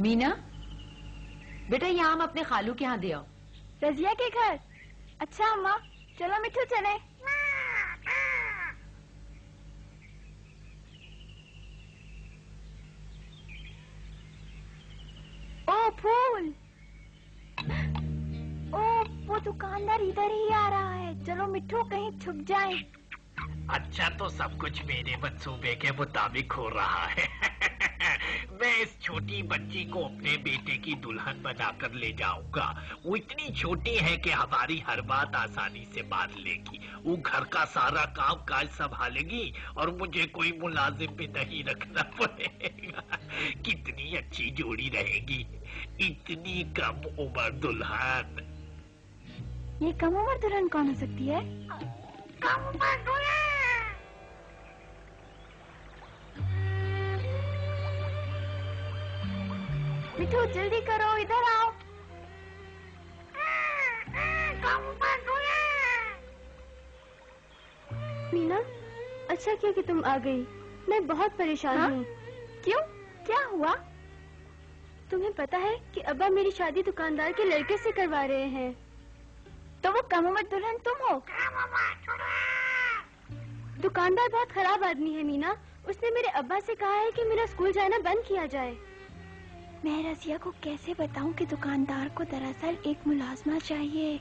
मीना, बेटा ये आम अपने खालू के यहाँ दे आओ। रजिया के घर? अच्छा अम्मा, चलो मिठू चले। ओ फूल, ओ वो दुकानदार इधर ही आ रहा है। चलो मिठू कहीं छुप जाए। अच्छा तो सब कुछ मेरे मंसूबे के मुताबिक हो रहा है। मैं इस छोटी बच्ची को अपने बेटे की दुल्हन बनाकर ले जाऊंगा। वो इतनी छोटी है कि हमारी हर बात आसानी से मान लेगी। वो घर का सारा काम काज संभालेगी और मुझे कोई मुलाजिम भी नहीं रखना पड़ेगा। कितनी अच्छी जोड़ी रहेगी, इतनी कम उम्र दुल्हन। ये कम उम्र दुल्हन कौन हो सकती है? कम उम्र दुल्हन। मिठू जल्दी करो, इधर आओ। मीना, अच्छा किया कि तुम आ गई। मैं बहुत परेशान हूँ। क्यों, क्या हुआ? तुम्हें पता है कि अब्बा मेरी शादी दुकानदार के लड़के से करवा रहे हैं। तो वो कम उम्र दुल्हन तुम हो? दुकानदार बहुत खराब आदमी है मीना। उसने मेरे अब्बा से कहा है कि मेरा स्कूल जाना बंद किया जाए। मैं रजिया को कैसे बताऊं कि दुकानदार को दरअसल एक मुलाजमा चाहिए।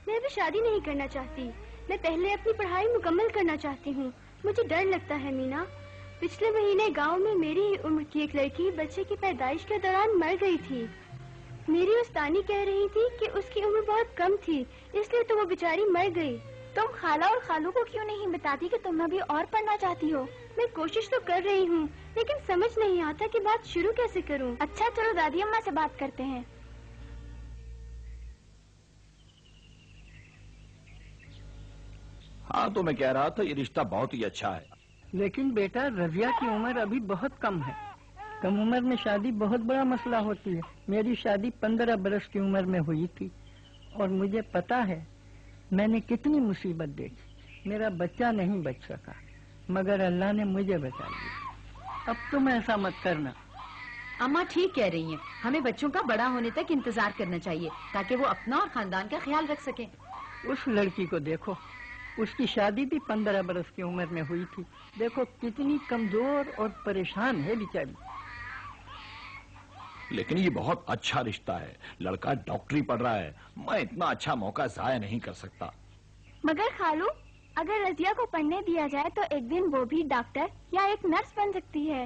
मैं भी शादी नहीं करना चाहती। मैं पहले अपनी पढ़ाई मुकम्मल करना चाहती हूँ। मुझे डर लगता है मीना। पिछले महीने गांव में मेरी ही उम्र की एक लड़की बच्चे की पैदाइश के दौरान मर गई थी। मेरी उस्तानी कह रही थी कि उसकी उम्र बहुत कम थी, इसलिए तो वो बेचारी मर गई। तुम खाला और खालू को क्यों नहीं बताती कि तुम अभी और पढ़ना चाहती हो? मैं कोशिश तो कर रही हूँ, लेकिन समझ नहीं आता कि बात शुरू कैसे करूँ। अच्छा चलो दादी अम्मा से बात करते हैं। हाँ तो मैं कह रहा था ये रिश्ता बहुत ही अच्छा है। लेकिन बेटा रजिया की उम्र अभी बहुत कम है। कम उम्र में शादी बहुत बड़ा मसला होती है। मेरी शादी 15 बरस की उम्र में हुई थी और मुझे पता है मैंने कितनी मुसीबत देखी। मेरा बच्चा नहीं बच सका, मगर अल्लाह ने मुझे बचा लिया। अब तुम ऐसा मत करना। अम्मा ठीक कह रही हैं। हमें बच्चों का बड़ा होने तक इंतजार करना चाहिए ताकि वो अपना और खानदान का ख्याल रख सकें। उस लड़की को देखो, उसकी शादी भी 15 बरस की उम्र में हुई थी। देखो कितनी कमजोर और परेशान है बेचारी। लेकिन ये बहुत अच्छा रिश्ता है। लड़का डॉक्टरी पढ़ रहा है। मैं इतना अच्छा मौका जाया नहीं कर सकता। मगर खालू, अगर रजिया को पढ़ने दिया जाए तो एक दिन वो भी डॉक्टर या एक नर्स बन सकती है।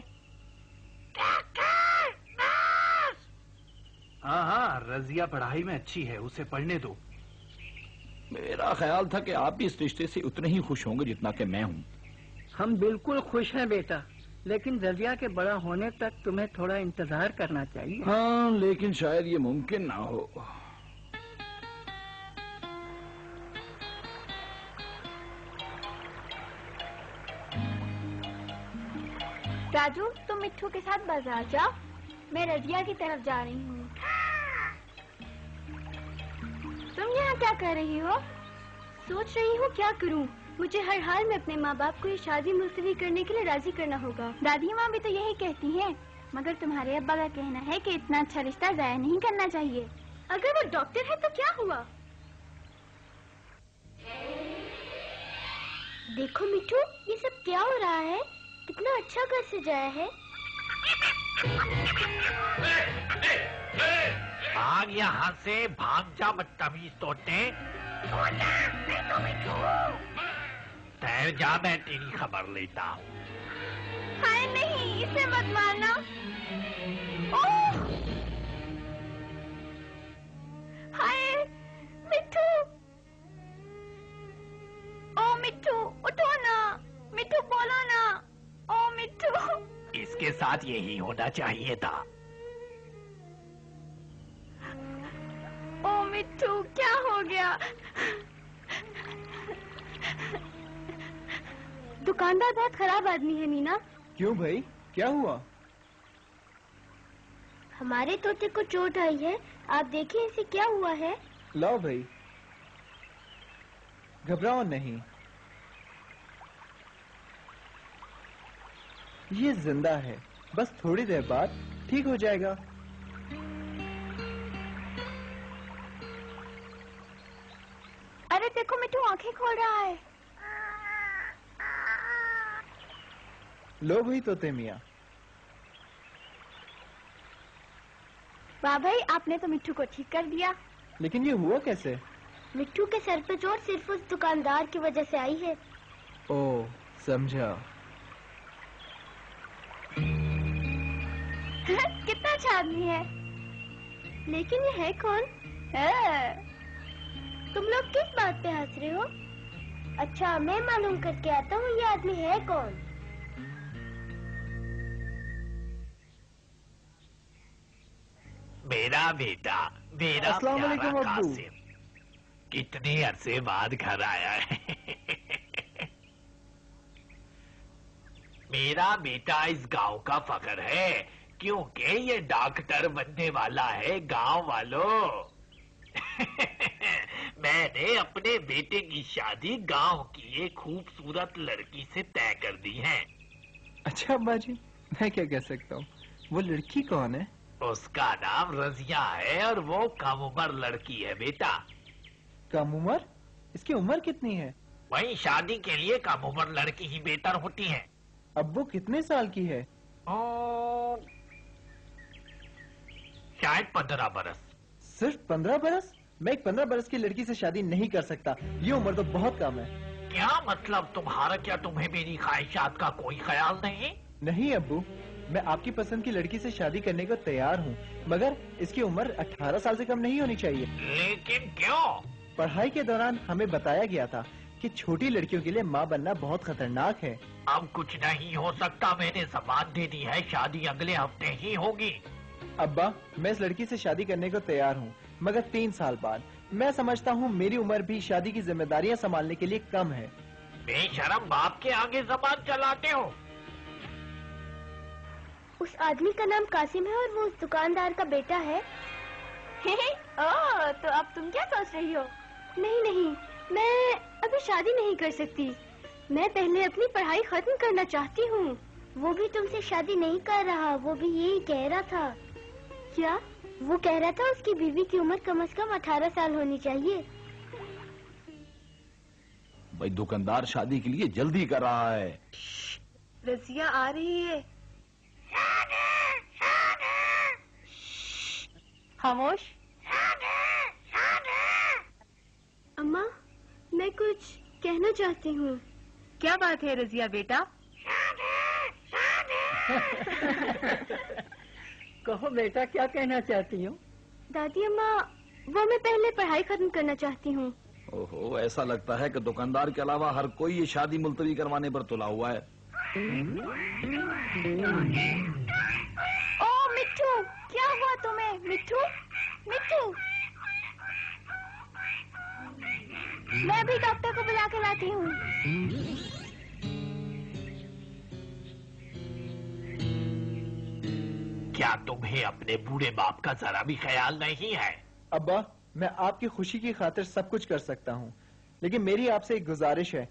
हाँ हाँ, रजिया पढ़ाई में अच्छी है, उसे पढ़ने दो। मेरा ख्याल था कि आप भी इस रिश्ते से उतने ही खुश होंगे जितना कि मैं हूँ। हम बिल्कुल खुश हैं बेटा, लेकिन रजिया के बड़ा होने तक तुम्हें थोड़ा इंतजार करना चाहिए। हाँ, लेकिन शायद ये मुमकिन ना हो। राजू, तुम मिट्ठू के साथ बाजार जाओ, मैं रजिया की तरफ जा रही हूँ। तुम यहाँ क्या कर रही हो? सोच रही हूँ क्या करूँ। मुझे हर हाल में अपने माँ बाप को ये शादी मुलतवी करने के लिए राजी करना होगा। दादी माँ भी तो यही कहती हैं, मगर तुम्हारे अब्बा का कहना है कि इतना अच्छा रिश्ता जाया नहीं करना चाहिए। अगर वो डॉक्टर है तो क्या हुआ? देखो मिठू, ये सब क्या हो रहा है? कितना अच्छा घर सजाया है। भाग यहाँ से, भाग जा बदतमीज तोते। ठहर जा, मैं तेरी खबर लेता हूँ। हाय नहीं, इसे मत मारना। ओह! हाय मिठू, ओ मिठू उठो ना, मिठू बोलो ना, ओ मिठू। इसके साथ यही होना चाहिए था। ओ मिठू क्या हो गया? दुकानदार बहुत खराब आदमी है मीना। क्यों भाई, क्या हुआ? हमारे तोते को चोट आई है, आप देखिए इसे क्या हुआ है। लाओ भाई, घबराओ नहीं। ये जिंदा है, बस थोड़ी देर बाद ठीक हो जाएगा। अरे देखो मिट्टू आंखें खोल रहा है। लो भाई तोते मियाँ। वाह भाई, आपने तो मिट्टू को ठीक कर दिया। लेकिन ये हुआ कैसे? मिट्टू के सर पे चोट सिर्फ उस दुकानदार की वजह से आई है। ओह, समझा। कितना अच्छा आदमी है। लेकिन ये है कौन? तुम लोग किस बात पे हंस रहे हो? अच्छा, मैं मालूम करके आता हूँ ये आदमी है कौन। मेरा बेटा, मेरा अस्सलाम प्यारा वालेकुम अब्बू। कासिम, कितने अरसे बाद घर आया है। मेरा बेटा इस गांव का फख्र है, क्योंकि ये डॉक्टर बनने वाला है गांव वालों। मैंने अपने बेटे की शादी गांव की एक खूबसूरत लड़की से तय कर दी है। अच्छा अब्बा जी, मैं क्या कह सकता हूँ? वो लड़की कौन है? उसका नाम रजिया है और वो कम उम्र लड़की है बेटा। कम उम्र? इसकी उम्र कितनी है? वही शादी के लिए कम उम्र लड़की ही बेहतर होती है। अब वो कितने साल की है? शायद 15 बरस। सिर्फ 15 बरस? मैं एक 15 बरस की लड़की से शादी नहीं कर सकता। ये उम्र तो बहुत कम है। क्या मतलब तुम्हारा? क्या तुम्हें मेरी ख्वाहिशात का कोई ख्याल नहीं? नहीं अब्बू, मैं आपकी पसंद की लड़की से शादी करने को तैयार हूँ, मगर इसकी उम्र 18 साल से कम नहीं होनी चाहिए। लेकिन क्यों? पढ़ाई के दौरान हमें बताया गया था कि छोटी लड़कियों के लिए माँ बनना बहुत खतरनाक है। अब कुछ नहीं हो सकता, मैंने जबान दे दी है, शादी अगले हफ्ते ही होगी। अब्बा, मैं इस लड़की से शादी करने को तैयार हूँ, मगर 3 साल बाद। मैं समझता हूँ मेरी उम्र भी शादी की जिम्मेदारियाँ संभालने के लिए कम है। बेशरम बाप के आगे जबान चलाते हो। उस आदमी का नाम कासिम है और वो उस दुकानदार का बेटा है। ओह, तो अब तुम क्या सोच रही हो? नहीं नहीं, मैं अभी शादी नहीं कर सकती। मैं पहले अपनी पढ़ाई खत्म करना चाहती हूँ। वो भी तुमसे शादी नहीं कर रहा, वो भी यही कह रहा था। क्या? वो कह रहा था उसकी बीवी की उम्र कम से कम 18 साल होनी चाहिए। भाई दुकानदार शादी के लिए जल्दी कर रहा है। रजिया आ रही है। खामोश। अम्मा, मैं कुछ कहना चाहती हूँ। क्या बात है रजिया बेटा? कहो बेटा, क्या कहना चाहती हो? दादी अम्मा, वो मैं पहले पढ़ाई खत्म करना चाहती हूँ। ओहो, ऐसा लगता है कि दुकानदार के अलावा हर कोई ये शादी मुलतवी करवाने पर तुला हुआ है। ओ मिट्टू, क्या हुआ तुम्हें? मिट्टू, मिट्टू, मैं भी डॉक्टर को बुला के लाती हूँ। क्या तुम्हें अपने बूढ़े बाप का जरा भी ख्याल नहीं है? अब्बा, मैं आपकी खुशी की खातिर सब कुछ कर सकता हूँ, लेकिन मेरी आपसे एक गुजारिश है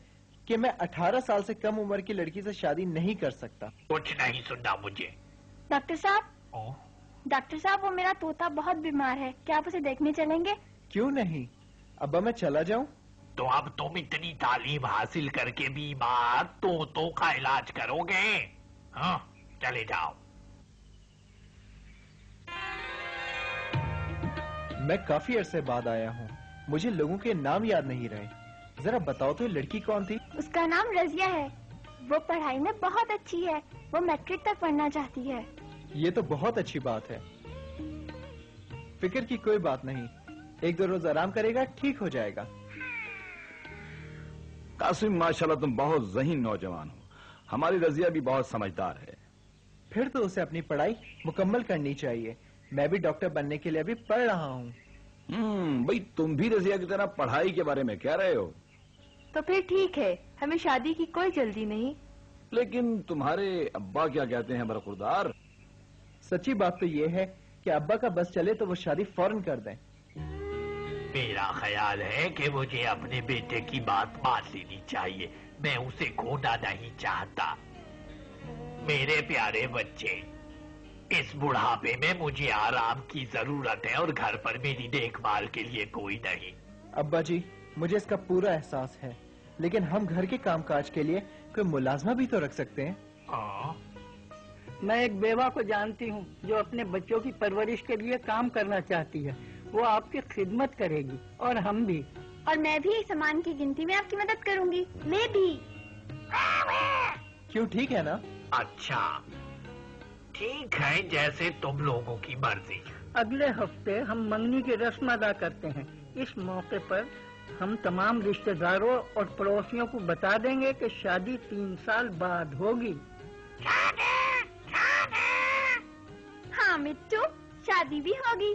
कि मैं 18 साल से कम उम्र की लड़की से शादी नहीं कर सकता। कुछ नहीं सुनना मुझे। डॉक्टर साहब, वो मेरा तोता बहुत बीमार है, क्या आप उसे देखने चलेंगे? क्यों नहीं? अब्बा, मैं चला जाऊं? तो अब तुम इतनी तालीम हासिल करके बीमार तोतों का इलाज करोगे? हाँ, चले जाओ। मैं काफी अरसे बाद आया हूँ, मुझे लोगों के नाम याद नहीं रहे। जरा बताओ तो ये लड़की कौन थी? उसका नाम रजिया है। वो पढ़ाई में बहुत अच्छी है, वो मैट्रिक तक पढ़ना चाहती है। ये तो बहुत अच्छी बात है। फिक्र की कोई बात नहीं, 1-2 रोज आराम करेगा, ठीक हो जाएगा। कासिम, माशाल्लाह तुम बहुत ज़हीन नौजवान हो। हमारी रजिया भी बहुत समझदार है। फिर तो उसे अपनी पढ़ाई मुकम्मल करनी चाहिए। मैं भी डॉक्टर बनने के लिए अभी पढ़ रहा हूँ। भाई तुम भी रजिया की तरह पढ़ाई के बारे में कह रहे हो? तो फिर ठीक है, हमें शादी की कोई जल्दी नहीं। लेकिन तुम्हारे अब्बा क्या कहते हैं बरखुरदार? सच्ची बात तो ये है कि अब्बा का बस चले तो वो शादी फौरन कर दें। मेरा ख्याल है कि मुझे अपने बेटे की बात मान लेनी चाहिए। मैं उसे खोना नहीं चाहता। मेरे प्यारे बच्चे, इस बुढ़ापे में मुझे आराम की जरूरत है और घर पर मेरी देखभाल के लिए कोई नहीं। अब्बा जी, मुझे इसका पूरा एहसास है, लेकिन हम घर के कामकाज के लिए कोई मुलाजमा भी तो रख सकते हैं। हाँ, मैं एक बेवा को जानती हूँ जो अपने बच्चों की परवरिश के लिए काम करना चाहती है। वो आपकी खिदमत करेगी और हम भी। और मैं भी सामान की गिनती में आपकी मदद करूंगी। मैं भी। क्यों, ठीक है ना? अच्छा ठीक है, जैसे तुम लोगों की मर्जी। अगले हफ्ते हम मंगनी की रस्म अदा करते हैं। इस मौके पर हम तमाम रिश्तेदारों और पड़ोसियों को बता देंगे कि शादी 3 साल बाद होगी। हाँ मिट्टू, शादी भी होगी।